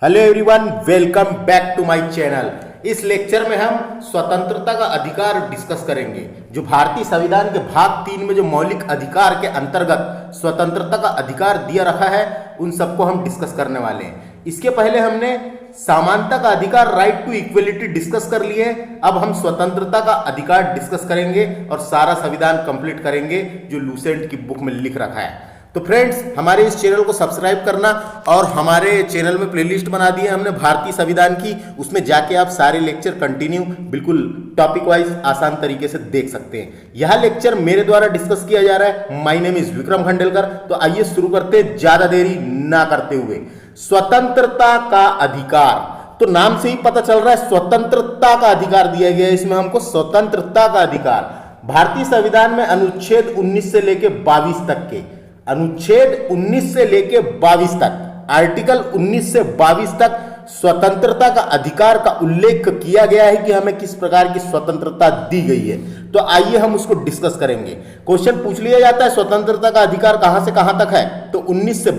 Hello everyone, welcome back to my channel. इस lecture में हम स्वतंत्रता का अधिकार डिस्कस करेंगे। जो भारतीय संविधान के भाग 3 में जो मौलिक अधिकार के अंतर्गत स्वतंत्रता का अधिकार दिया रखा है, उन सबको हम डिस्कस करने वाले हैं। इसके पहले हमने समानता का अधिकार, राइट टू इक्वलिटी डिस्कस कर लिए। अब हम स्वतंत्रता का अधिकार डिस्कस करेंगे और सारा संविधान कंप्लीट करेंगे जो लूसेंट की बुक में लिख रखा है। तो फ्रेंड्स, हमारे इस चैनल को सब्सक्राइब करना, और हमारे चैनल में प्लेलिस्ट बना दी है हमने भारतीय संविधान की, उसमें जाके आप सारे लेक्चर कंटिन्यू बिल्कुल टॉपिक वाइज आसान तरीके से देख सकते हैं। यह लेक्चर मेरे द्वारा डिस्कस किया जा रहा है। My name is Vikram Khandelkar. तो आइए शुरू करते हैं ज्यादा देरी ना करते हुए। स्वतंत्रता का अधिकार, तो नाम से ही पता चल रहा है स्वतंत्रता का अधिकार दिया गया है। इसमें हमको स्वतंत्रता का अधिकार भारतीय संविधान में अनुच्छेद 19 से लेकर 22 तक के, अनुच्छेद 19 से लेके 22 तक, आर्टिकल 19 से 22 तक स्वतंत्रता का अधिकार का उल्लेख किया गया है कि हमें किस प्रकार की स्वतंत्रता दी गई है। तो आइए हम उसको डिस्कस करेंगे। क्वेश्चन पूछ लिया जाता है स्वतंत्रता का अधिकार कहां से कहां तक है, तो 19 से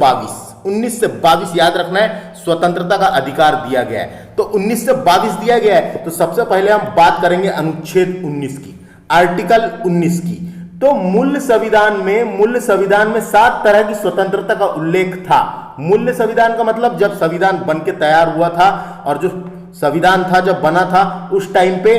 22 याद रखना है। स्वतंत्रता का अधिकार दिया गया है, तो 19 से 22 दिया गया है। तो सबसे पहले हम बात करेंगे अनुच्छेद 19 की, आर्टिकल 19 की। तो मूल संविधान में 7 तरह की स्वतंत्रता का उल्लेख था। मूल संविधान का मतलब जब संविधान बन के तैयार हुआ था, और जो संविधान था जब बना था उस टाइम पे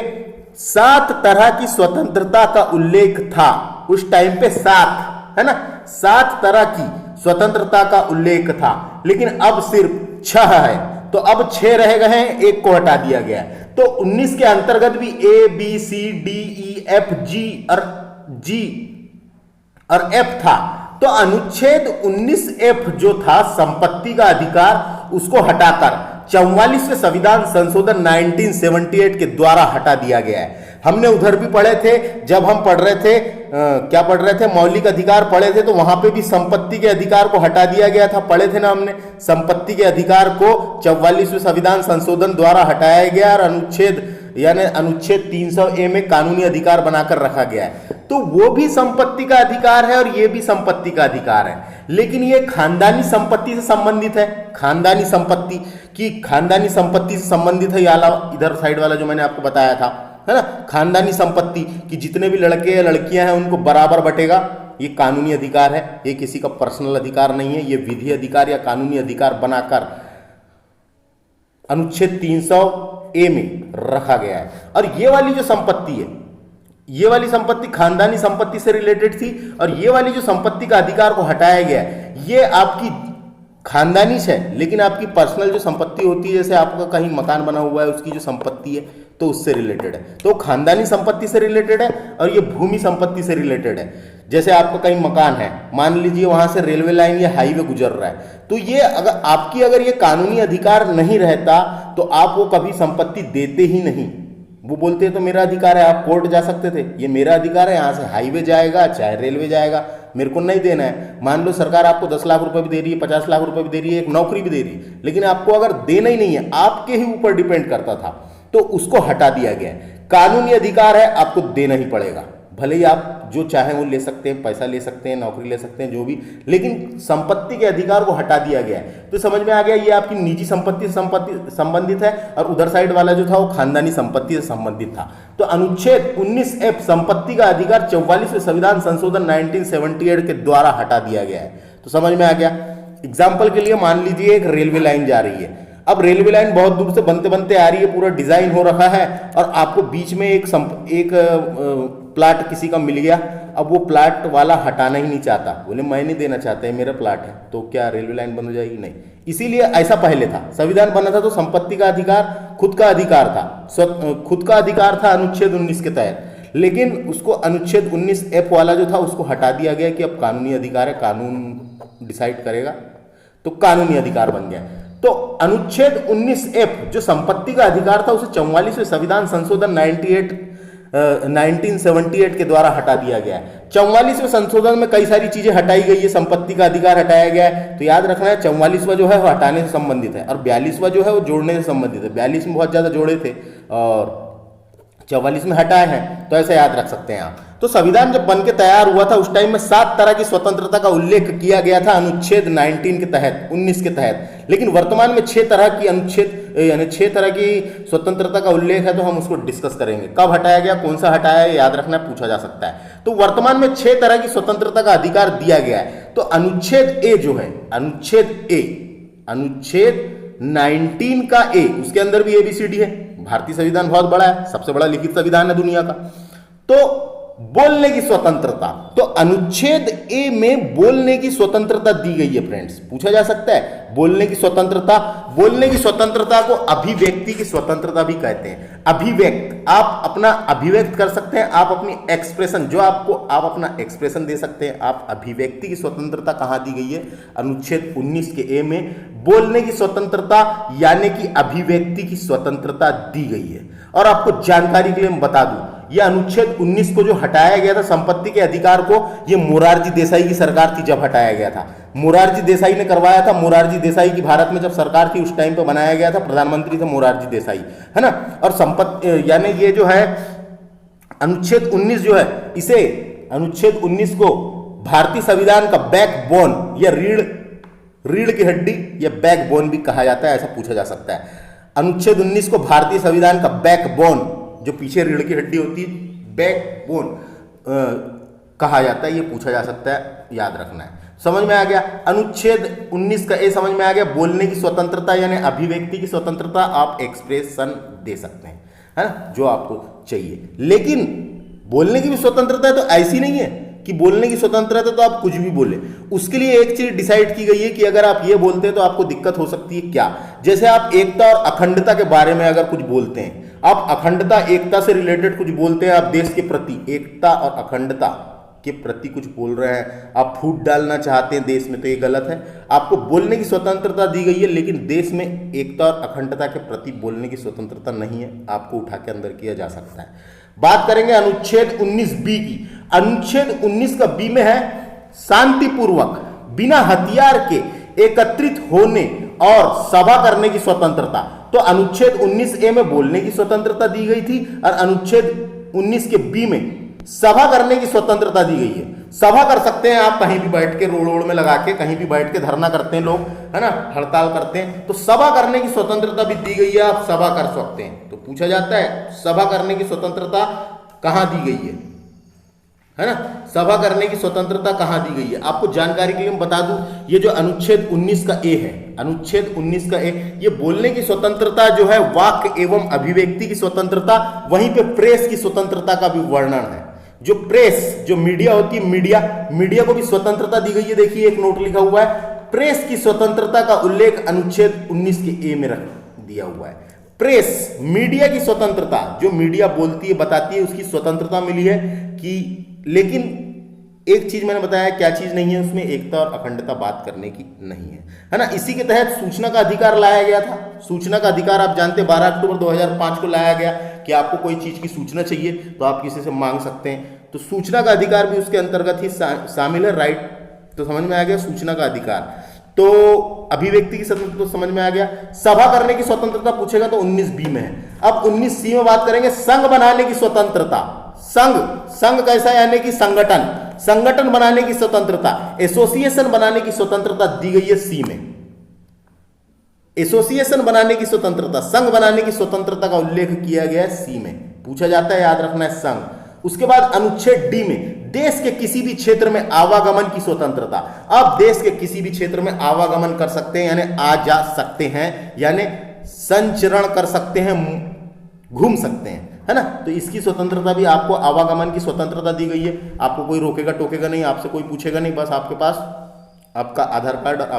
7 तरह की स्वतंत्रता का उल्लेख था। उस टाइम पे 7 है ना, 7 तरह की स्वतंत्रता का उल्लेख था। लेकिन अब सिर्फ 6 है। तो अब 6 रह गए हैं, एक को हटा दिया गया है। तो 19 के अंतर्गत भी A B C D E F G और F था। तो अनुच्छेद 19F जो था संपत्ति का अधिकार, उसको हटाकर 44वें संविधान संशोधन 1978 के द्वारा हटा दिया गया है। हमने उधर भी पढ़े थे, जब हम पढ़ रहे थे क्या पढ़ रहे थे, मौलिक अधिकार पढ़े थे, तो वहां पे भी संपत्ति के अधिकार को हटा दिया गया था। पढ़े थे ना हमने, संपत्ति के अधिकार को 44वें संविधान संशोधन द्वारा हटाया गया और अनुच्छेद 300A में कानूनी अधिकार बनाकर रखा गया है। तो वो भी संपत्ति का अधिकार है और ये भी संपत्ति का अधिकार है। लेकिन ये खानदानी संपत्ति से संबंधित है। खानदानी संपत्ति से संबंधित है। इधर साइड वाला जो मैंने आपको बताया था, है ना, खानदानी संपत्ति की जितने भी लड़के या लड़कियां हैं उनको बराबर बटेगा। ये कानूनी अधिकार है, ये किसी का पर्सनल अधिकार नहीं है। ये विधि अधिकार या कानूनी अधिकार बनाकर अनुच्छेद 300A में रखा गया है। और ये वाली जो संपत्ति है, ये वाली संपत्ति खानदानी संपत्ति से रिलेटेड थी, और ये वाली जो संपत्ति का अधिकार को हटाया गया है, ये आपकी खानदानी है। लेकिन आपकी पर्सनल जो संपत्ति होती है, जैसे आपका कहीं मकान बना हुआ है, उसकी जो संपत्ति है, तो उससे रिलेटेड है। तो खानदानी संपत्ति से रिलेटेड है और ये भूमि संपत्ति से रिलेटेड है। जैसे आपका कहीं मकान है, मान लीजिए वहां से रेलवे लाइन या हाईवे गुजर रहा है, तो ये अगर ये कानूनी अधिकार नहीं रहता तो आप वो कभी संपत्ति देते ही नहीं। वो बोलते हैं तो मेरा अधिकार है, आप कोर्ट जा सकते थे, ये मेरा अधिकार है, यहाँ से हाईवे जाएगा चाहे रेलवे जाएगा, मेरे को नहीं देना है। मान लो सरकार आपको 10 लाख रुपए भी दे रही है, 50 लाख रुपए भी दे रही है, एक नौकरी भी दे रही है, लेकिन आपको अगर देना ही नहीं है, आपके ही ऊपर डिपेंड करता था, तो उसको हटा दिया गया है। कानूनी अधिकार है, आपको देना ही पड़ेगा। भले ही आप जो चाहें वो ले सकते हैं, पैसा ले सकते हैं, नौकरी ले सकते हैं, जो भी, लेकिन संपत्ति के अधिकार को हटा दिया गया है। तो समझ में आ गया, ये आपकी निजी संपत्ति से संबंधित है, और उधर साइड वाला जो था वो खानदानी संपत्ति से संबंधित था। तो अनुच्छेद 19F संपत्ति का अधिकार 44वें संविधान संशोधन 1978 के द्वारा हटा दिया गया है। तो समझ में आ गया। एग्जाम्पल के लिए मान लीजिए एक रेलवे लाइन जा रही है। अब रेलवे लाइन बहुत दूर से बनते बनते आ रही है, पूरा डिजाइन हो रखा है, और आपको बीच में एक प्लाट किसी का मिल गया। अब वो प्लाट वाला हटाना ही नहीं चाहता, बोले मैं नहीं देना चाहता, है मेरा प्लाट है, तो क्या रेलवे लाइन बंद हो जाएगी? नहीं। इसीलिए ऐसा पहले था, संविधान बना था तो संपत्ति का अधिकार खुद का अधिकार था, खुद का अधिकार था अनुच्छेद 19 के तहत। लेकिन उसको अनुच्छेद 19F वाला जो था उसको हटा दिया गया कि अब कानूनी अधिकार है, कानून डिसाइड करेगा, तो कानूनी अधिकार बन गया। तो अनुच्छेद 19F जो संपत्ति का अधिकार था उसे 44वें संविधान संशोधन 1978 के द्वारा हटा दिया गया है। 44वें संशोधन में कई सारी चीजें हटाई गई है, संपत्ति का अधिकार हटाया गया है। तो याद रखना है 44वां जो है वो हटाने से संबंधित है, और 42वां जो है वो जोड़ने से संबंधित है। 42 में बहुत ज्यादा जोड़े थे और 44 में हटाए हैं, तो ऐसे याद रख सकते हैं आप। तो संविधान जब बन के तैयार हुआ था उस टाइम में 7 तरह की स्वतंत्रता का उल्लेख किया गया था अनुच्छेद 19 के तहत, 19 के तहत। लेकिन वर्तमान में 6 तरह की अनुच्छेद यानी 6 तरह की स्वतंत्रता का उल्लेख है, तो हम उसको डिस्कस करेंगे। कब हटाया गया, कौन सा हटाया है, याद रखना, पूछा जा सकता है। तो वर्तमान में 6 तरह की स्वतंत्रता का अधिकार दिया गया है। तो अनुच्छेद ए जो है, अनुच्छेद ए, अनुच्छेद 19 का ए, उसके अंदर भी ABCD है। भारतीय संविधान बहुत बड़ा है, सबसे बड़ा लिखित संविधान है दुनिया का। तो बोलने की स्वतंत्रता, तो अनुच्छेद ए में बोलने की स्वतंत्रता दी गई है फ्रेंड्स। पूछा जा सकता है बोलने की स्वतंत्रता, बोलने की स्वतंत्रता को अभिव्यक्ति की स्वतंत्रता भी कहते हैं। अभिव्यक्त, आप अपना अभिव्यक्त कर सकते हैं, आप अपनी एक्सप्रेशन, जो आपको आप अपना एक्सप्रेशन दे सकते हैं। आप अभिव्यक्ति की स्वतंत्रता कहां दी गई है, अनुच्छेद 19 के ए में बोलने की स्वतंत्रता यानी कि अभिव्यक्ति की स्वतंत्रता दी गई है। और आपको जानकारी के लिए मैं बता दूं, यह अनुच्छेद 19 को जो हटाया गया था संपत्ति के अधिकार को, यह मोरारजी देसाई की सरकार थी जब हटाया गया था। मोरारजी देसाई ने करवाया था। मोरारजी देसाई की भारत में जब सरकार थी उस टाइम पे बनाया गया था, प्रधानमंत्री थे मोरारजी देसाई, है ना। और संपत्ति यानी ये जो है अनुच्छेद 19 जो है, इसे अनुच्छेद 19 को भारतीय संविधान का बैकबोन या रीढ़ की हड्डी या बैकबोन भी कहा जाता है, ऐसा पूछा जा सकता है। अनुच्छेद 19 को भारतीय संविधान का बैकबोन, जो पीछे रीढ़ की हड्डी होती है, बैकबोन कहा जाता है, ये पूछा जा सकता है, याद रखना है। समझ में आ गया। अनुच्छेद 19 का ए समझ में आ गया, बोलने की स्वतंत्रता यानी अभिव्यक्ति की स्वतंत्रता, आप एक्सप्रेशन दे सकते हैं, है ना, जो आपको चाहिए। लेकिन बोलने की भी स्वतंत्रता है, तो ऐसी नहीं है कि बोलने की स्वतंत्रता तो आप कुछ भी बोले। उसके लिए एक चीज डिसाइड की गई है कि अगर आप ये बोलते हैं तो आपको दिक्कत हो सकती है। क्या? जैसे आप एकता और अखंडता के बारे में अगर कुछ बोलते हैं, आप अखंडता एकता से रिलेटेड कुछ बोलते हैं, आप देश के प्रति एकता और अखंडता के प्रति कुछ बोल रहे हैं, आप फूट डालना चाहते हैं देश में, तो ये गलत है। आपको बोलने की स्वतंत्रता दी गई है, लेकिन देश में एकता और अखंडता के प्रति बोलने की स्वतंत्रता नहीं है, आपको उठा के अंदर किया जा सकता है। बात करेंगे अनुच्छेद 19B की। अनुच्छेद 19 का बी में है शांतिपूर्वक बिना हथियार के एकत्रित होने और सभा करने की स्वतंत्रता। तो अनुच्छेद 19A में बोलने की स्वतंत्रता दी गई थी और अनुच्छेद 19 के बी में सभा करने की स्वतंत्रता दी गई है। सभा कर सकते हैं आप कहीं भी बैठ के, रोड में लगा के कहीं भी बैठ के धरना करते हैं लोग, है ना, हड़ताल करते हैं, तो सभा करने की स्वतंत्रता भी दी गई है, आप सभा कर सकते हैं। तो पूछा जाता है सभा करने की स्वतंत्रता कहां दी गई है ना, सभा करने की स्वतंत्रता कहां दी गई है। आपको जानकारी के लिए मैं बता दूं, ये जो अनुच्छेद 19 का ए है, अनुच्छेद 19 का ए, ये बोलने की स्वतंत्रता जो है, वाक्य एवं अभिव्यक्ति की स्वतंत्रता, वहीं पे प्रेस की स्वतंत्रता का भी वर्णन है। जो प्रेस, जो मीडिया होती है, मीडिया को भी स्वतंत्रता दी गई है। देखिए एक नोट लिखा हुआ है, प्रेस की स्वतंत्रता का उल्लेख अनुच्छेद 19 के ए में रख दिया हुआ है। प्रेस, मीडिया की स्वतंत्रता, जो मीडिया बोलती है बताती है, उसकी स्वतंत्रता मिली है कि, लेकिन एक चीज मैंने बताया, क्या चीज नहीं है उसमें, एकता और अखंडता बात करने की नहीं है ना। इसी के तहत सूचना का अधिकार लाया गया था। सूचना का अधिकार आप जानते हैं 12 अक्टूबर 2005 को लाया गया कि आपको कोई चीज की सूचना चाहिए तो आप किसी से मांग सकते हैं, तो सूचना का अधिकार भी उसके अंतर्गत ही शामिल है, राइट। तो समझ में आ गया सूचना का अधिकार। तो अभिव्यक्ति की स्वतंत्रता तो समझ में आ गया। सभा करने की स्वतंत्रता पूछेगा तो 19B में है। अब 19C में बात करेंगे संघ बनाने की स्वतंत्रता। संघ कैसा, यानी कि संगठन बनाने की स्वतंत्रता, एसोसिएशन बनाने की स्वतंत्रता दी गई है सी में। एसोसिएशन बनाने की स्वतंत्रता, संघ बनाने की स्वतंत्रता का उल्लेख किया गया है सी में। पूछा जाता है, याद रखना है, संघ। उसके बाद अनुच्छेद डी में देश के किसी भी क्षेत्र में आवागमन की स्वतंत्रता। आप देश के किसी भी क्षेत्र में आवागमन कर सकते हैं, यानी आ जा सकते हैं, यानी संचरण कर सकते हैं, घूम सकते हैं, है ना। तो इसकी स्वतंत्रता भी, आपको आवागमन की स्वतंत्रता दी गई है। आपको कोई रोकेगा टोकेगा नहीं, आपसे कोई पूछेगा नहीं, बस आपके पास आपका आधार कार्ड और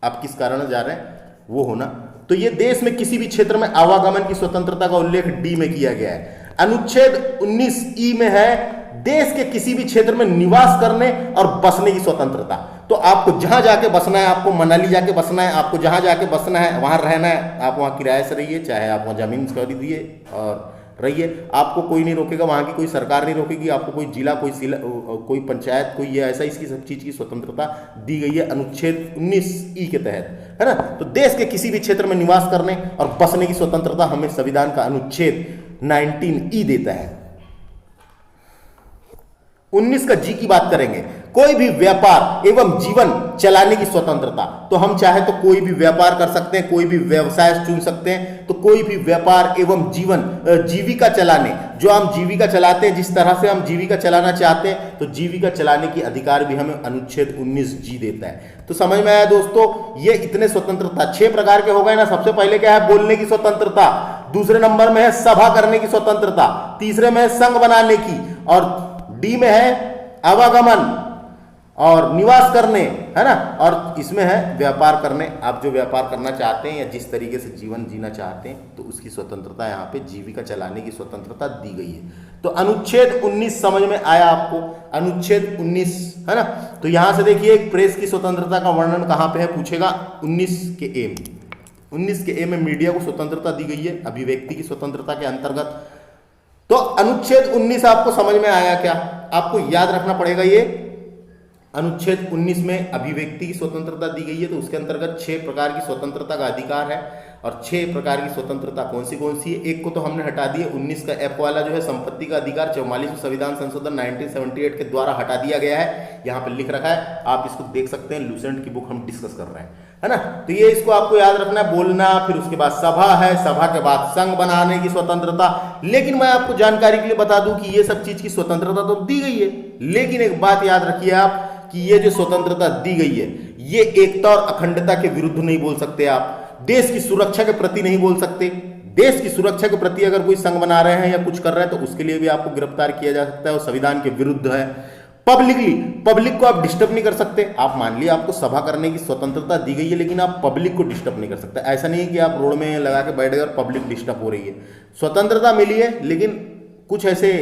आप किस कारण जा रहे हैं वो होना। तो ये देश में किसी भी क्षेत्र में आवागमन की स्वतंत्रता का उल्लेख डी में किया गया है। अनुच्छेद 19E में है देश के किसी भी क्षेत्र में निवास करने और बसने की स्वतंत्रता। तो आपको जहां जाके बसना है, आपको मनाली जाके बसना है, आपको जहां जाके बसना है वहां रहना है, आप वहां किराए से रहिए, चाहे आप वहां जमीन खरीदिए और रहिए, आपको कोई नहीं रोकेगा, वहां की कोई सरकार नहीं रोकेगी, आपको कोई जिला, कोई पंचायत, कोई ये ऐसा, इसकी सब चीज की स्वतंत्रता दी गई है अनुच्छेद 19E के तहत, है ना। तो देश के किसी भी क्षेत्र में निवास करने और बसने की स्वतंत्रता हमें संविधान का अनुच्छेद 19E देता है। 19 का जी की बात करेंगे, कोई भी व्यापार एवं जीवन चलाने की स्वतंत्रता। तो हम चाहे तो कोई भी व्यापार कर सकते हैं, कोई भी व्यवसाय चुन सकते हैं, तो कोई भी व्यापार एवं जीविका चलाने, जो हम जीविका चलाते हैं, जिस तरह से हम जीविका चलाना चाहते हैं, तो जीविका चलाने की अधिकार भी हमें अनुच्छेद 19 जी देता है। तो समझ में आया दोस्तों, ये इतने स्वतंत्रता 6 प्रकार के हो गए ना। सबसे पहले क्या है, बोलने की स्वतंत्रता, दूसरे नंबर में है सभा करने की स्वतंत्रता, तीसरे में है संघ बनाने की, और डी में है आवागमन और निवास करने, है ना, और इसमें है व्यापार करने। आप जो व्यापार करना चाहते हैं या जिस तरीके से जीवन जीना चाहते हैं, तो उसकी स्वतंत्रता यहाँ पे जीविका चलाने की स्वतंत्रता दी गई है। तो अनुच्छेद 19 समझ में आया आपको, अनुच्छेद 19, है ना। तो यहां से देखिए, एक प्रेस की स्वतंत्रता का वर्णन कहां पे है, पूछेगा 19 के ए में। 19 के ए में मीडिया को स्वतंत्रता दी गई है अभिव्यक्ति की स्वतंत्रता के अंतर्गत। तो अनुच्छेद 19 आपको समझ में आया क्या? आपको याद रखना पड़ेगा, ये अनुच्छेद 19 में अभिव्यक्ति की स्वतंत्रता दी गई है, तो उसके अंतर्गत 6 प्रकार की स्वतंत्रता का अधिकार है। और 6 प्रकार की स्वतंत्रता कौन सी है? एक को तो हमने हटा दिया, 19 का एफ वाला जो है संपत्ति का अधिकार 44वें संविधान संशोधन 1978 के द्वारा हटा दिया गया है। यहाँ पर लिख रखा है, आप इसको देख सकते हैं, लूसेंट की बुक हम डिस्कस कर रहे हैं, है ना। तो ये इसको आपको याद रखना है, बोलना, फिर उसके बाद सभा है, सभा के बाद संघ बनाने की स्वतंत्रता। लेकिन मैं आपको जानकारी के लिए बता दूं कि ये सब चीज की स्वतंत्रता तो दी गई है, लेकिन एक बात याद रखिए आप कि ये जो स्वतंत्रता दी गई है, ये एकता और अखंडता के विरुद्ध नहीं बोल सकते आप, देश की सुरक्षा के प्रति नहीं बोल सकते। देश की सुरक्षा के प्रति अगर कोई संघ बना रहे हैं या कुछ कर रहे हैं, तो उसके लिए भी आपको गिरफ्तार किया जा सकता है, और संविधान के विरुद्ध है। पब्लिक को आप डिस्टर्ब नहीं कर सकते। आप मान लिया आपको सभा करने की स्वतंत्रता दी गई है, लेकिन आप पब्लिक को डिस्टर्ब नहीं कर सकते। ऐसा नहीं है कि आप रोड में लगा के बैठ गए और पब्लिक डिस्टर्ब हो रही है। स्वतंत्रता मिली है, लेकिन कुछ ऐसे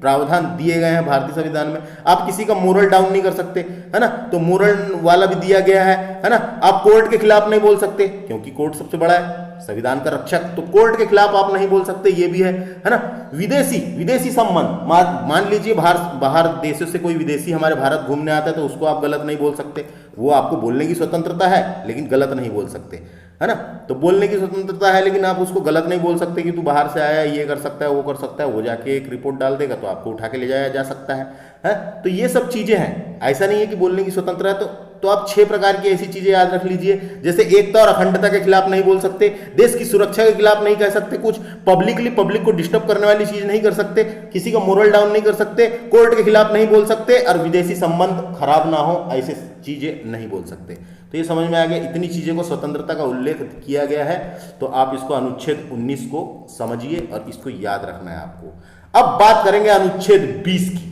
प्रावधान दिए गए हैं भारतीय संविधान में। आप किसी का मोरल डाउन नहीं कर सकते, है ना, तो मोरल वाला भी दिया गया है ना। आप कोर्ट के खिलाफ नहीं बोल सकते, क्योंकि कोर्ट सबसे बड़ा है, संविधान का रक्षक, तो कोर्ट के खिलाफ आप नहीं बोल सकते, ये भी है ना। विदेशी संबंध, मान लीजिए बाहर देशों से कोई विदेशी हमारे भारत घूमने आता है, तो उसको आप गलत नहीं बोल सकते। वो आपको बोलने की स्वतंत्रता है, लेकिन गलत नहीं बोल सकते, है ना। तो बोलने की स्वतंत्रता है, लेकिन आप उसको गलत नहीं बोल सकते कि तू बाहर से आया, ये कर सकता है, वो कर सकता है। वो जाके एक रिपोर्ट डाल देगा तो आपको उठा के ले जाया जा सकता है। तो ये सब चीजें हैं, ऐसा नहीं है कि बोलने की स्वतंत्रता है। तो आप 6 प्रकार की ऐसी चीजें याद रख लीजिए, जैसे एकता और अखंडता के खिलाफ नहीं बोल सकते, देश की सुरक्षा के खिलाफ नहीं कह सकते कुछ, पब्लिक को डिस्टर्ब करने वाली चीज नहीं कर सकते, किसी का मोरल डाउन नहीं कर सकते, कोर्ट के खिलाफ नहीं बोल सकते, और विदेशी संबंध खराब ना हो ऐसे चीजें नहीं बोल सकते। तो ये समझ में आ गया, इतनी चीजें को स्वतंत्रता का उल्लेख किया गया है। तो आप इसको अनुच्छेद 19 को समझिए और इसको याद रखना है आपको। अब बात करेंगे अनुच्छेद 20 की।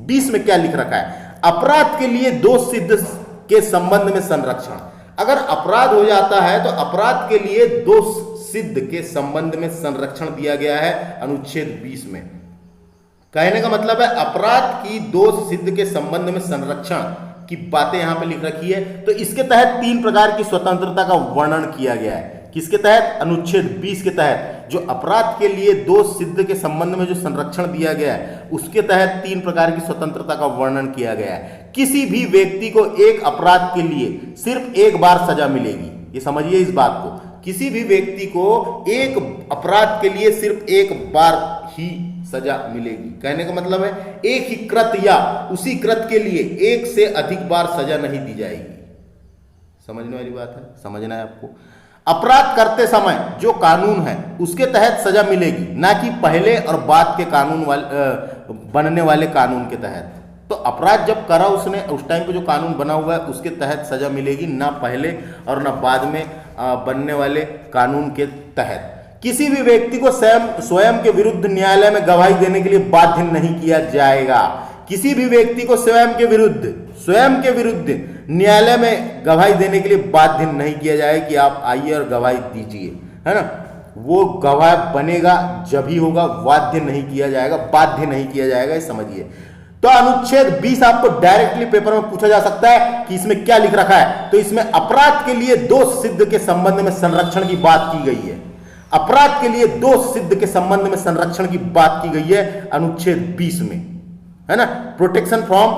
20 में क्या लिख रखा है? अपराध के लिए दोष सिद्ध के संबंध में संरक्षण। अगर अपराध हो जाता है तो अपराध के लिए दोष सिद्ध के संबंध में संरक्षण दिया गया है अनुच्छेद 20 में। कहने का मतलब है अपराध की दोष सिद्ध के संबंध में संरक्षण की बातें यहां पे लिख रखी है। तो इसके तहत 3 प्रकार की स्वतंत्रता का वर्णन किया गया है। किसके तहत? अनुच्छेद 20 के तहत। जो अपराध के लिए दोष सिद्ध के संबंध में जो संरक्षण दिया गया है, उसके तहत 3 प्रकार की स्वतंत्रता का वर्णन किया गया है। किसी भी व्यक्ति को एक अपराध के लिए सिर्फ एक बार सजा मिलेगी, ये समझिए इस बात को। किसी भी व्यक्ति को एक अपराध के लिए सिर्फ एक बार ही सजा मिलेगी। कहने का मतलब है एक ही कृत या उसी कृत के लिए एक से अधिक बार सजा नहीं दी जाएगी। समझने वाली बात है, समझना है आपको। अपराध करते समय जो कानून है उसके तहत सजा मिलेगी, ना कि पहले और बाद के कानून बनने वाले कानून के तहत। तो अपराध जब करा उसने, उस टाइम पे जो कानून बना हुआ है उसके तहत सजा मिलेगी, ना पहले और ना बाद में बनने वाले कानून के तहत। किसी भी व्यक्ति को स्वयं के विरुद्ध न्यायालय में गवाही देने के लिए बाध्य नहीं किया जाएगा। किसी भी व्यक्ति को स्वयं के विरुद्ध न्यायालय में गवाही देने के लिए बाध्य नहीं किया जाए कि आप आइए और गवाही दीजिए, है ना। वो गवाह बनेगा जब ही होगा, बाध्य नहीं किया जाएगा, ये समझिए। तो अनुच्छेद 20 आपको डायरेक्टली पेपर में पूछा जा सकता है कि इसमें क्या लिख रखा है। तो इसमें अपराध के लिए दोष सिद्ध के संबंध में संरक्षण की बात की गई है। अपराध के लिए दोष सिद्ध के संबंध में संरक्षण की बात की गई है अनुच्छेद 20 में, है ना। प्रोटेक्शन फ्रॉम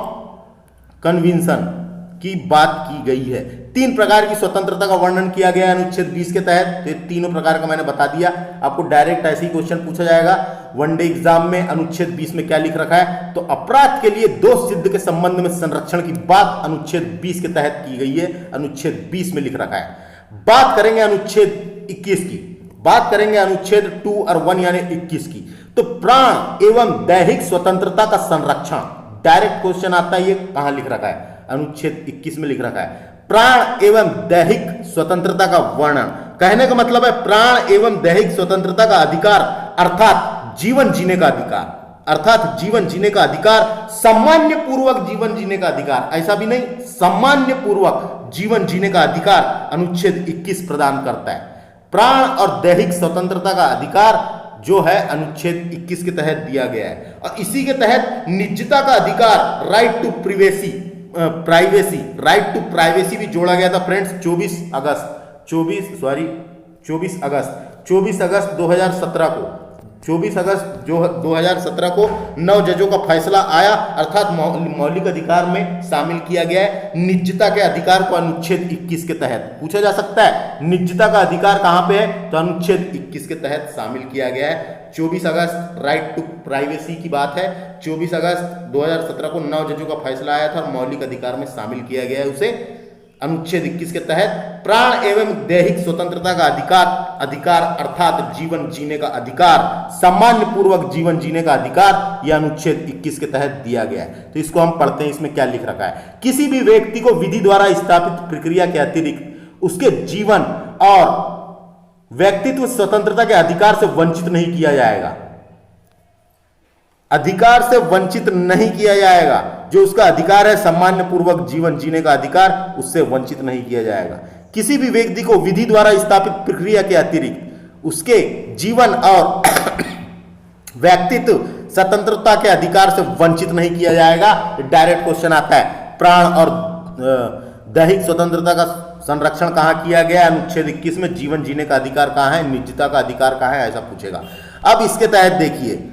कन्विंसन की बात की गई है। तीन प्रकार की स्वतंत्रता का वर्णन किया गया है अनुच्छेद 20 के तहत। तो ये तीनों प्रकार का मैंने बता दिया। आपको डायरेक्ट ऐसे ही क्वेश्चन पूछा जाएगा वनडे एग्जाम में, अनुच्छेद 20 में क्या लिख रखा है। तो अपराध के लिए दोष सिद्ध के संबंध में संरक्षण की बात अनुच्छेद 20 के तहत की गई है, अनुच्छेद 20 में लिख रखा है। बात करेंगे अनुच्छेद 21 की, बात करेंगे अनुच्छेद 2 और 1 यानी 21 की। तो प्राण एवं दैहिक स्वतंत्रता का संरक्षण, डायरेक्ट क्वेश्चन आता है, ये कहां लिख रखा है, अनुच्छेद 21 में लिख रखा है। प्राण एवं दैहिक स्वतंत्रता का वर्णन, कहने का मतलब है प्राण एवं दैहिक स्वतंत्रता का अधिकार अर्थात जीवन जीने का अधिकार, अर्थात जीवन जीने का अधिकार, सामान्य पूर्वक जीवन जीने का अधिकार, ऐसा भी नहीं, सामान्य पूर्वक जीवन जीने का अधिकार अनुच्छेद 21 प्रदान करता है। प्राण और दैहिक स्वतंत्रता का अधिकार जो है अनुच्छेद 21 के तहत दिया गया है। और इसी के तहत निजता का अधिकार, right to privacy, right to privacy भी जोड़ा गया था फ्रेंड्स 24 अगस्त 2017 को, 24 अगस्त जो 2017 को 9 जजों का फैसला आया, अर्थात मौलिक अधिकार में शामिल किया गया है निजता के अधिकार को अनुच्छेद 21 के तहत। पूछा जा सकता है निजता का अधिकार कहां पे है, तो अनुच्छेद 21 के तहत शामिल किया गया है। 24 अगस्त राइट टू प्राइवेसी की बात है, 24 अगस्त 2017 को 9 जजों का फैसला आया था और मौलिक अधिकार में शामिल किया गया है उसे अनुच्छेद 21 के तहत। प्राण एवं दैहिक स्वतंत्रता का अधिकार अर्थात जीवन जीने का अधिकार, सामान्य पूर्वक जीवन जीने का अधिकार, यह अनुच्छेद 21 के तहत दिया गया है। तो इसको हम पढ़ते हैं, इसमें क्या लिख रखा है। किसी भी व्यक्ति को विधि द्वारा स्थापित प्रक्रिया के अतिरिक्त उसके जीवन और व्यक्तित्व स्वतंत्रता के अधिकार से वंचित नहीं किया जाएगा, अधिकार से वंचित नहीं किया जाएगा। जो उसका अधिकार है सामान्य पूर्वक जीवन जीने का अधिकार, उससे वंचित नहीं किया जाएगा। किसी भी व्यक्ति को विधि द्वारा स्थापित प्रक्रिया के अतिरिक्त उसके जीवन और व्यक्तित्व स्वतंत्रता के अधिकार से वंचित नहीं किया जाएगा। डायरेक्ट क्वेश्चन आता है प्राण और दैहिक स्वतंत्रता का संरक्षण कहां किया गया, अनुच्छेद 21 में। जीवन जीने का अधिकार कहां है, निजता का अधिकार कहां है, ऐसा पूछेगा। अब इसके तहत देखिए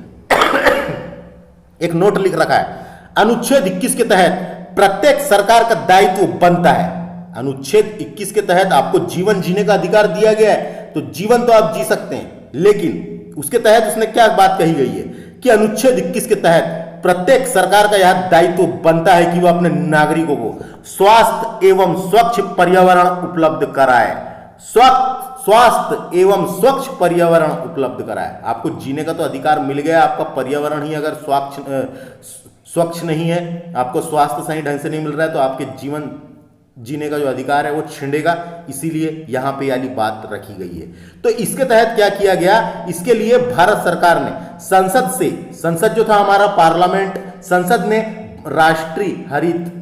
एक नोट लिख रखा है, अनुच्छेद 21 के तहत प्रत्येक सरकार का दायित्व बनता है। अनुच्छेद 21 के तहत आपको जीवन जीने का अधिकार दिया गया है, तो जीवन तो आप जी सकते हैं, लेकिन उसके तहत उसने क्या बात कही गई है कि अनुच्छेद 21 के तहत प्रत्येक सरकार का यह दायित्व बनता है कि वह अपने नागरिकों को स्वास्थ्य एवं स्वच्छ पर्यावरण उपलब्ध कराए, स्वास्थ्य एवं स्वच्छ पर्यावरण उपलब्ध कराए। आपको जीने का तो अधिकार मिल गया, आपका पर्यावरण ही अगर स्वच्छ नहीं है, आपको स्वास्थ्य सही ढंग से नहीं मिल रहा है, तो आपके जीवन जीने का जो अधिकार है वो छिंडेगा। इसीलिए यहां पे वाली बात रखी गई है। तो इसके तहत क्या किया गया, इसके लिए भारत सरकार ने संसद जो था हमारा पार्लियामेंट, संसद ने राष्ट्रीय हरित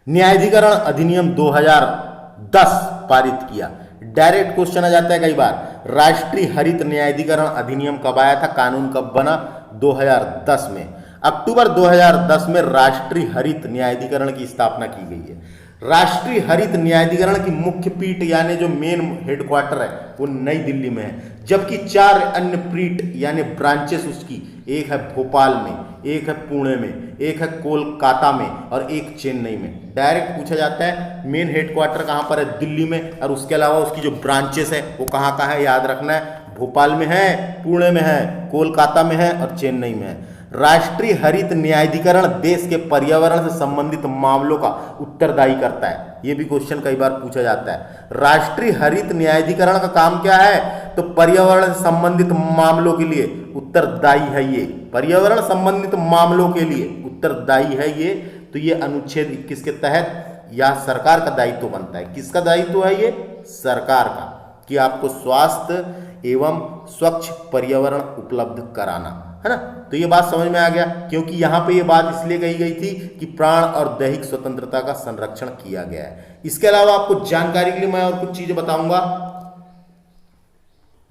न्यायाधिकरण अधिनियम 2010 पारित किया। डायरेक्ट क्वेश्चन आ जाता है कई बार, राष्ट्रीय हरित न्यायाधिकरण अधिनियम कब आया था, कानून कब बना, 2010 में। अक्टूबर 2010 में राष्ट्रीय हरित न्यायाधिकरण की स्थापना की गई है। राष्ट्रीय हरित न्यायाधिकरण की मुख्य पीठ यानी जो मेन हेडक्वार्टर है वो नई दिल्ली में है, जबकि 4 अन्य पीठ यानी ब्रांचेस उसकी, एक है भोपाल में, एक है पुणे में, एक है कोलकाता में और एक चेन्नई में। डायरेक्ट पूछा जाता है मेन हेडक्वार्टर कहां पर है, दिल्ली में, और उसके अलावा उसकी जो ब्रांचेस है वो कहां कहां है, याद रखना है, भोपाल में है, पुणे में है, कोलकाता में है और चेन्नई में है। राष्ट्रीय हरित न्यायाधिकरण देश के पर्यावरण से संबंधित मामलों का उत्तरदायी करता है। यह भी क्वेश्चन कई बार पूछा जाता है। राष्ट्रीय हरित न्यायाधिकरण का काम क्या है, तो पर्यावरण से संबंधित मामलों के लिए उत्तरदायी है। ये पर्यावरण संबंधित मामलों के लिए उत्तरदायी है ये। तो ये अनुच्छेद 21 के तहत यह सरकार का दायित्व बनता है। किसका दायित्व है ये, सरकार का, कि आपको स्वास्थ्य एवं स्वच्छ पर्यावरण उपलब्ध कराना है ना। तो ये बात समझ में आ गया, क्योंकि यहां पे ये बात इसलिए कही गई थी कि प्राण और दैहिक स्वतंत्रता का संरक्षण किया गया है। इसके अलावा आपको जानकारी के लिए मैं और कुछ चीजें बताऊंगा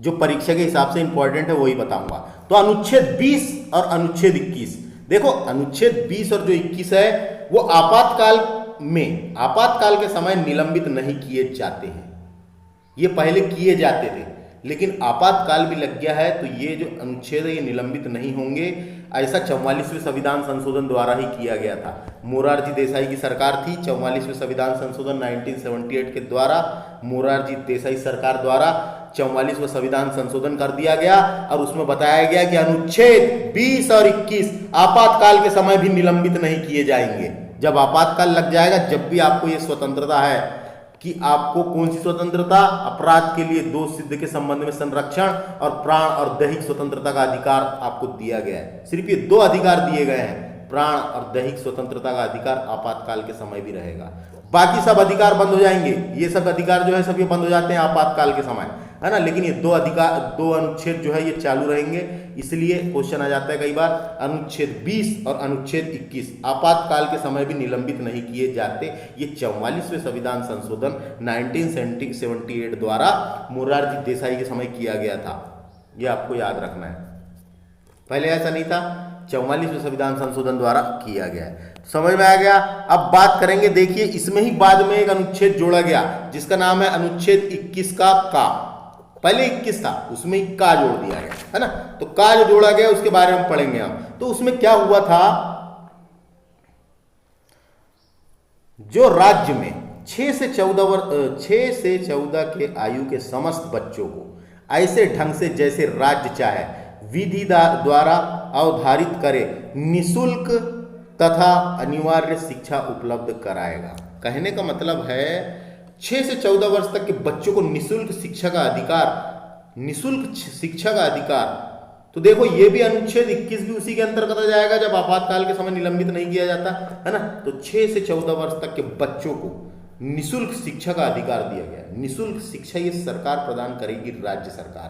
जो परीक्षा के हिसाब से इंपॉर्टेंट है, वही बताऊंगा। तो अनुच्छेद 20 और अनुच्छेद 21, देखो अनुच्छेद 20 और जो 21 है वो आपातकाल के समय निलंबित नहीं किए जाते हैं। ये पहले किए जाते थे, लेकिन आपातकाल भी लग गया है तो ये जो अनुच्छेद है ये निलंबित नहीं होंगे। ऐसा 44वें संविधान संशोधन द्वारा ही किया गया था। मोरारजी देसाई की सरकार थी, 44वें संविधान संशोधन 1978 के द्वारा मोरारजी देसाई सरकार द्वारा 44वां संविधान संशोधन कर दिया गया और उसमें बताया गया कि अनुच्छेद 20 और 21 आपातकाल के समय भी निलंबित नहीं किए जाएंगे। जब आपातकाल लग जाएगा, जब भी आपको ये स्वतंत्रता है कि आपको कौन सी स्वतंत्रता, अपराध के लिए दोष सिद्ध के संबंध में संरक्षण और प्राण और दैहिक स्वतंत्रता का अधिकार आपको दिया गया है। सिर्फ ये दो अधिकार दिए गए हैं, प्राण और दैहिक स्वतंत्रता का अधिकार आपातकाल के समय भी रहेगा। बाकी सब अधिकार बंद हो जाएंगे, ये सब अधिकार जो है सब ये बंद हो जाते हैं आपातकाल के समय, है ना। लेकिन ये दो अनुच्छेद जो है ये चालू रहेंगे। इसलिए क्वेश्चन आ जाता है कई बार, अनुच्छेद 20 और अनुच्छेद 21 आपातकाल के समय भी निलंबित नहीं किए जाते। ये 44वें संविधान संशोधन 1978 द्वारा मोरारजी देसाई के समय किया गया था। ये आपको याद रखना है, पहले ऐसा नहीं था, 44वें संविधान संशोधन द्वारा किया गया है। समझ में आ गया। अब बात करेंगे, देखिए इसमें ही बाद में एक अनुच्छेद जोड़ा गया जिसका नाम है अनुच्छेद 21 का। पहले 21 था, उसमें का जोड़ दिया गया, है ना। तो का जो जोड़ा गया उसके बारे में पढ़ेंगे हम। तो उसमें क्या हुआ था, जो राज्य में 6 से 14 के आयु के समस्त बच्चों को ऐसे ढंग से जैसे राज्य चाहे विधि द्वारा अवधारित करे निशुल्क तथा अनिवार्य शिक्षा उपलब्ध कराएगा। कहने का मतलब है 6 से 14 वर्ष तक के बच्चों को निशुल्क शिक्षा का अधिकार, निशुल्क शिक्षा का अधिकार। तो देखो ये भी अनुच्छेद 21 भी उसी के अंतर्गत आ जाएगा, जब आपातकाल के समय निलंबित नहीं किया जाता, है ना। तो 6 से 14 वर्ष तक के बच्चों को निशुल्क शिक्षा का अधिकार दिया गया। निशुल्क शिक्षा ये सरकार प्रदान करेगी, राज्य सरकार।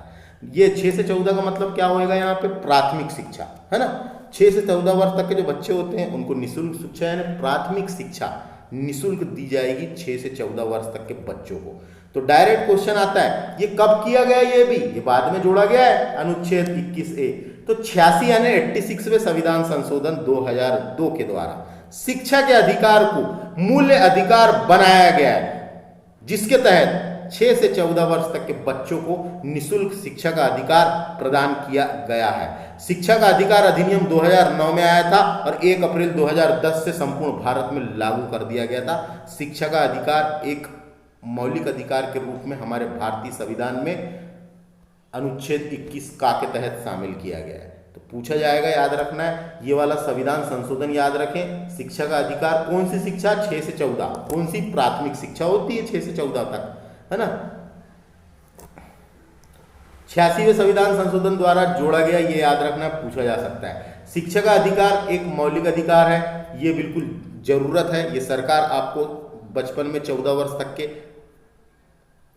ये 6 से 14 का मतलब क्या होएगा यहाँ पे, प्राथमिक शिक्षा, है ना। 6 से 14 वर्ष तक के जो बच्चे होते हैं उनको निशुल्क शिक्षा यानी प्राथमिक शिक्षा निशुल्क दी जाएगी 6 से 14 वर्ष तक के बच्चों को। तो डायरेक्ट क्वेश्चन आता है, ये कब किया गया, ये बाद में जोड़ा गया है अनुच्छेद 21A। तो 86 यानी 86वें संविधान संशोधन 2002 के द्वारा शिक्षा के अधिकार को मूल्य अधिकार बनाया गया है, जिसके तहत 6 से 14 वर्ष तक के बच्चों को निशुल्क शिक्षा का अधिकार प्रदान किया गया है। शिक्षा का अधिकार अधिनियम 2009 में आया था और 1 अप्रैल 2010 से संपूर्ण भारत में लागू कर दिया गया था। शिक्षा का अधिकार एक मौलिक अधिकार के रूप में हमारे भारतीय संविधान में अनुच्छेद 21 का के तहत शामिल किया गया है। तो पूछा जाएगा, याद रखना है, ये वाला संविधान संशोधन याद रखें। शिक्षा का अधिकार, कौन सी शिक्षा, 6 से 14, कौन सी, प्राथमिक शिक्षा होती है 6 से 14 तक, है ना। 86वें संविधान संशोधन द्वारा जोड़ा गया, ये याद रखना, पूछा जा सकता है। शिक्षा का अधिकार एक मौलिक अधिकार है, ये बिल्कुल जरूरत है, ये सरकार आपको बचपन में 14 वर्ष तक के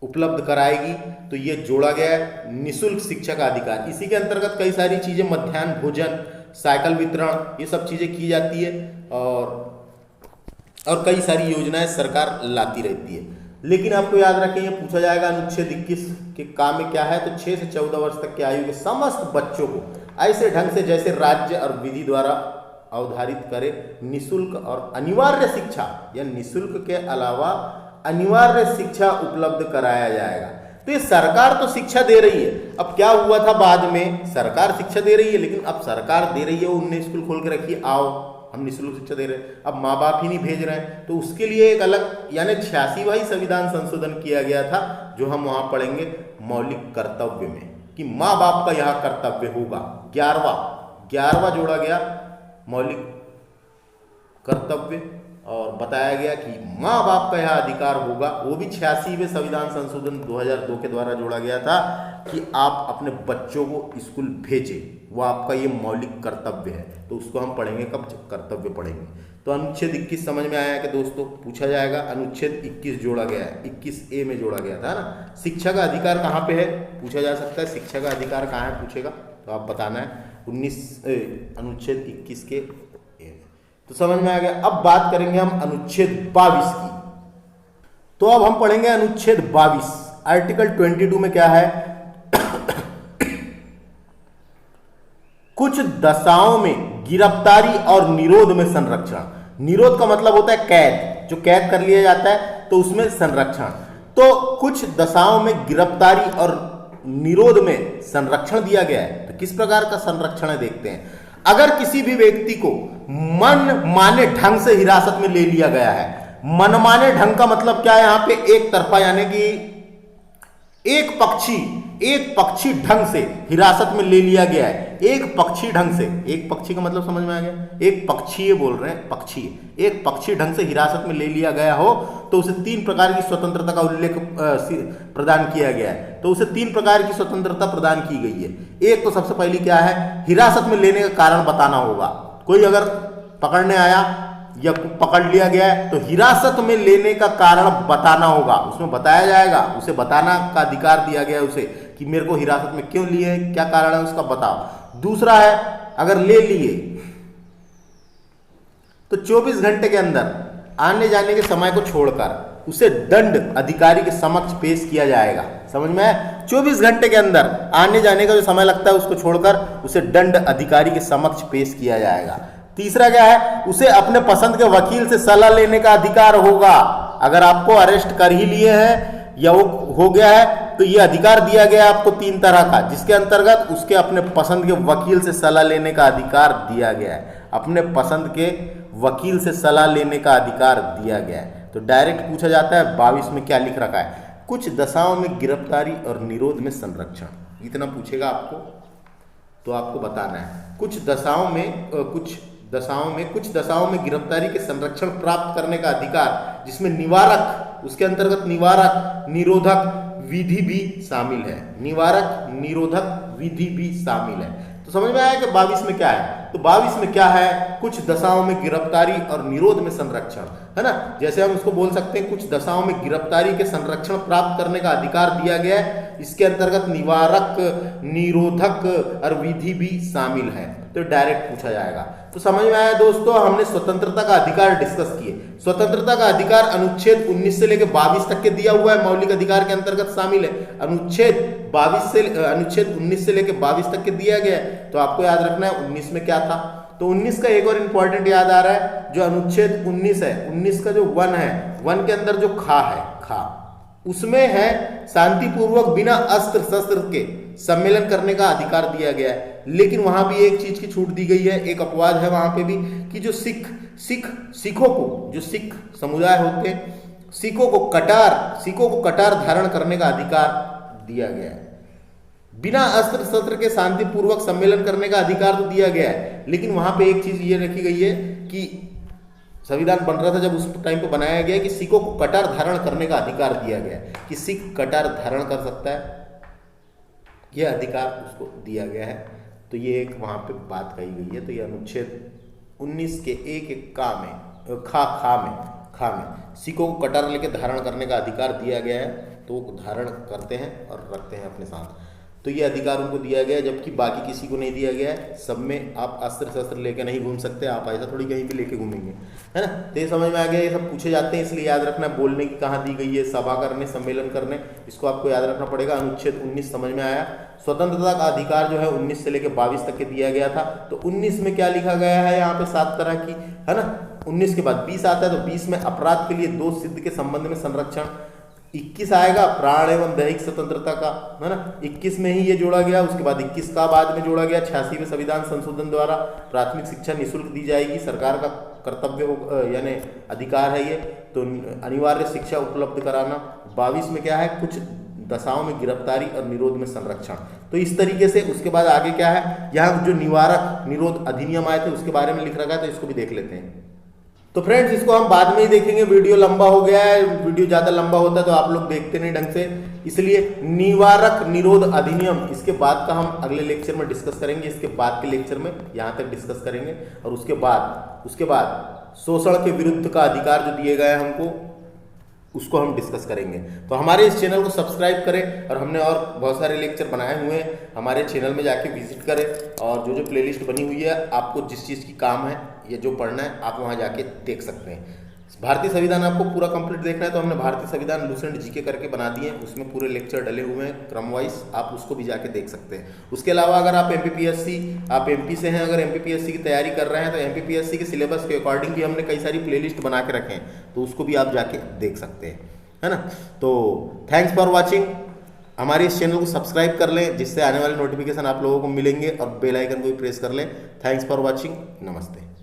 उपलब्ध कराएगी। तो ये जोड़ा गया है निशुल्क शिक्षा का अधिकार। इसी के अंतर्गत कई सारी चीजें, मध्याह्न भोजन, साइकिल वितरण, ये सब चीजें की जाती है और कई सारी योजनाएं सरकार लाती रहती है। लेकिन आपको याद रखें, ये पूछा जाएगा अनुच्छेद 21 के काम में क्या है। तो 6 से 14 वर्ष तक के आयु के समस्त बच्चों को ऐसे ढंग से जैसे राज्य और विधि द्वारा अवधारित करे निशुल्क और अनिवार्य शिक्षा या निशुल्क के अलावा अनिवार्य शिक्षा उपलब्ध कराया जाएगा। तो ये सरकार तो शिक्षा दे रही है। अब क्या हुआ था, बाद में सरकार शिक्षा दे रही है, लेकिन अब सरकार दे रही है, उनने स्कूल खोल के रखी, आओ हम निःशुल्क शिक्षा दे रहे हैं, अब माँ बाप ही नहीं भेज रहे हैं। तो उसके लिए एक अलग यानी 86वां संविधान संशोधन किया गया था, जो हम वहां पढ़ेंगे मौलिक कर्तव्य में, कि माँ बाप का यह कर्तव्य होगा। 11वां जोड़ा गया मौलिक कर्तव्य और बताया गया कि माँ बाप का यह अधिकार होगा। वो भी 86वें संविधान संशोधन 2002 के द्वारा जोड़ा गया था कि आप अपने बच्चों को स्कूल भेजें, वो आपका ये मौलिक कर्तव्य है। तो उसको हम पढ़ेंगे कब, जब कर्तव्य पढ़ेंगे। तो अनुच्छेद 21 समझ में आया कि दोस्तों, पूछा जाएगा अनुच्छेद 21 जोड़ा गया है, 21A में जोड़ा गया था ना। शिक्षा का अधिकार कहाँ पे है, पूछा जा सकता है, शिक्षा का अधिकार कहाँ है पूछेगा, तो आप बताना है अनुच्छेद 21 के। तो समझ में आ गया। अब बात करेंगे हम अनुच्छेद 22 की। तो अब हम पढ़ेंगे अनुच्छेद 22। आर्टिकल 22 में क्या है, कुछ दशाओं में गिरफ्तारी और निरोध में संरक्षण। निरोध का मतलब होता है कैद, जो कैद कर लिया जाता है, तो उसमें संरक्षण। तो कुछ दशाओं में गिरफ्तारी और निरोध में संरक्षण दिया गया है। तो किस प्रकार का संरक्षण है देखते हैं। अगर किसी भी व्यक्ति को मन माने ढंग से हिरासत में ले लिया गया है, मनमाने ढंग का मतलब क्या है यहां पे, एक तरफा, यानी कि एक पक्षी ढंग से हिरासत में ले लिया गया है, एक पक्षी ढंग से, एक पक्षी का मतलब समझ में आ गया, एक पक्षीय बोल रहे हैं, पक्षी, एक पक्षी ढंग से हिरासत में ले लिया गया हो तो उसे 3 प्रकार की स्वतंत्रता का उल्लेख प्रदान किया गया है। तो उसे 3 प्रकार की स्वतंत्रता प्रदान की गई है। एक तो सबसे पहली क्या है, हिरासत में लेने का कारण बताना होगा। कोई अगर पकड़ने आया या पकड़ लिया गया है तो हिरासत में लेने का कारण बताना होगा, उसमें बताया जाएगा, उसे बताना का अधिकार दिया गया है उसे कि मेरे को हिरासत में क्यों लिए, क्या कारण है उसका बताओ। दूसरा है, अगर ले लिए तो 24 घंटे के अंदर आने जाने के समय को छोड़कर उसे दंड अधिकारी के समक्ष पेश किया जाएगा। समझ में आया? 24 घंटे के अंदर आने जाने का जो समय लगता है उसको छोड़कर उसे दंड अधिकारी के समक्ष पेश किया जाएगा। तीसरा क्या है, उसे अपने पसंद के वकील से सलाह लेने का अधिकार होगा। अगर आपको अरेस्ट कर ही लिए हैं या वो हो गया है तो ये अधिकार दिया गया है आपको 3 तरह का, जिसके अंतर्गत उसके अपने पसंद के वकील से सलाह लेने का अधिकार दिया गया है। अपने पसंद के वकील से सलाह लेने का अधिकार दिया गया है। तो डायरेक्ट पूछा जाता है 22 में क्या लिख रखा है, कुछ दशाओं में गिरफ्तारी और निरोध में संरक्षण। इतना पूछेगा आपको तो आपको बताना है कुछ दशाओं में गिरफ्तारी के संरक्षण प्राप्त करने का अधिकार, जिसमें निवारक, उसके अंतर्गत निवारक निरोधक विधि भी शामिल है। निवारक निरोधक विधि भी शामिल है। तो समझ में आया कि 22 में क्या है? तो 22 में क्या है, कुछ दशाओं में गिरफ्तारी और निरोध में संरक्षण, है ना। जैसे हम उसको बोल सकते हैं कुछ दशाओं में गिरफ्तारी के संरक्षण प्राप्त करने का अधिकार दिया गया है, इसके अंतर्गत निवारक निरोधक और विधि भी शामिल है। तो डायरेक्ट पूछा जाएगा। तो समझ में आया दोस्तों, हमने स्वतंत्रता का अधिकार डिस्कस किए। स्वतंत्रता का अधिकार अनुच्छेद 19 से लेकर 22 तक के दिया हुआ है, मौलिक अधिकार के अंतर्गत शामिल है। अनुच्छेद 19 से लेकर 22 तक के दिया गया है। तो आपको याद रखना है 19 में क्या था। तो 19 का एक और इंपॉर्टेंट याद आ रहा है, जो अनुच्छेद 19 है, 19 का जो 1 है, 1 के अंदर जो खा है, खा, उसमें है शांतिपूर्वक बिना अस्त्र शस्त्र के सम्मेलन करने का अधिकार दिया गया है। लेकिन वहां भी एक चीज की छूट दी गई है, एक अपवाद है वहां पे भी, कि जो सिखों को, जो सिख समुदाय होते हैं, सिखों को कटार धारण करने का अधिकार दिया गया है। बिना अस्त्र शस्त्र के शांतिपूर्वक सम्मेलन करने का अधिकार तो दिया गया है, लेकिन वहां पे एक चीज ये रखी गई है कि संविधान बन रहा था जब उस टाइम पे बनाया गया कि सिखों को कटार धारण करने का अधिकार दिया गया है, कि सिख कटार धारण कर सकता है, यह अधिकार उसको दिया गया है। तो ये एक वहां पे बात कही गई है। तो ये अनुच्छेद 19 के एक का में खा में सिखों को कटार लेके धारण करने का अधिकार दिया गया है। तो वो धारण करते हैं और रखते हैं अपने साथ। तो ये अधिकार उनको दिया गया है, जबकि बाकी किसी को नहीं दिया गया है। सब में आप अस्त्र शस्त्र लेके नहीं घूम सकते, आप ऐसा थोड़ी कहीं भी लेके घूमेंगे, है ना। तो ये समझ में आ गया, ये सब पूछे जाते हैं, इसलिए याद रखना बोलने की कहाँ दी गई है, सभा करने, सम्मेलन करने, इसको आपको याद रखना पड़ेगा। अनुच्छेद 19 समझ में आया। स्वतंत्रता का अधिकार जो है 19 से लेकर 22 तक के दिया गया था। तो 19 में क्या लिखा गया है यहाँ पे 7 तरह की, है ना। 19 के बाद 20 आता है, तो 20 में अपराध के लिए दोष सिद्ध के संबंध में संरक्षण। 21 आएगा प्राण एवं दैहिक स्वतंत्रता का, है ना। 21 में ही ये जोड़ा गया। उसके बाद 21 का बाद में जोड़ा गया 86वें संविधान संशोधन द्वारा प्राथमिक शिक्षा निःशुल्क दी जाएगी, सरकार का कर्तव्य हो, यानी अधिकार है ये। तो अनिवार्य शिक्षा उपलब्ध कराना। 22 में क्या है, कुछ दशाओं में गिरफ्तारी और निरोध में संरक्षण। तो इस तरीके से उसके बाद आगे क्या है, यहाँ जो निवारक निरोध अधिनियम आए थे उसके बारे में लिख रखा है, तो इसको भी देख लेते हैं। तो फ्रेंड्स, इसको हम बाद में ही देखेंगे, वीडियो लंबा हो गया है, वीडियो ज़्यादा लंबा होता है तो आप लोग देखते नहीं ढंग से, इसलिए निवारक निरोध अधिनियम इसके बाद का हम अगले लेक्चर में डिस्कस करेंगे। इसके बाद के लेक्चर में यहाँ तक डिस्कस करेंगे। और उसके बाद शोषण के विरुद्ध का अधिकार जो दिए गए हैं हमको, उसको हम डिस्कस करेंगे। तो हमारे इस चैनल को सब्सक्राइब करें, और हमने और बहुत सारे लेक्चर बनाए हुए हैं, हमारे चैनल में जाके विजिट करें, और जो प्लेलिस्ट बनी हुई है, आपको जिस चीज़ की काम है या जो पढ़ना है आप वहाँ जाके देख सकते हैं। भारतीय संविधान आपको पूरा कंप्लीट देखना है तो हमने भारतीय संविधान लूसेंट जीके करके बना दिए हैं, उसमें पूरे लेक्चर डले हुए हैं क्रम वाइज, आप उसको भी जाके देख सकते हैं। उसके अलावा अगर आप आप एमपी से हैं, अगर एमपीपीएससी की तैयारी कर रहे हैं, तो एमपीपीएससी के सिलेबस के अकॉर्डिंग भी हमने कई सारी प्लेलिस्ट बना के रखे हैं, तो उसको भी आप जाके देख सकते हैं, है ना। तो थैंक्स फॉर वॉचिंग। हमारे इस चैनल को सब्सक्राइब कर लें, जिससे आने वाले नोटिफिकेशन आप लोगों को मिलेंगे, और बेल आइकन को भी प्रेस कर लें। Thanks for watching. नमस्ते।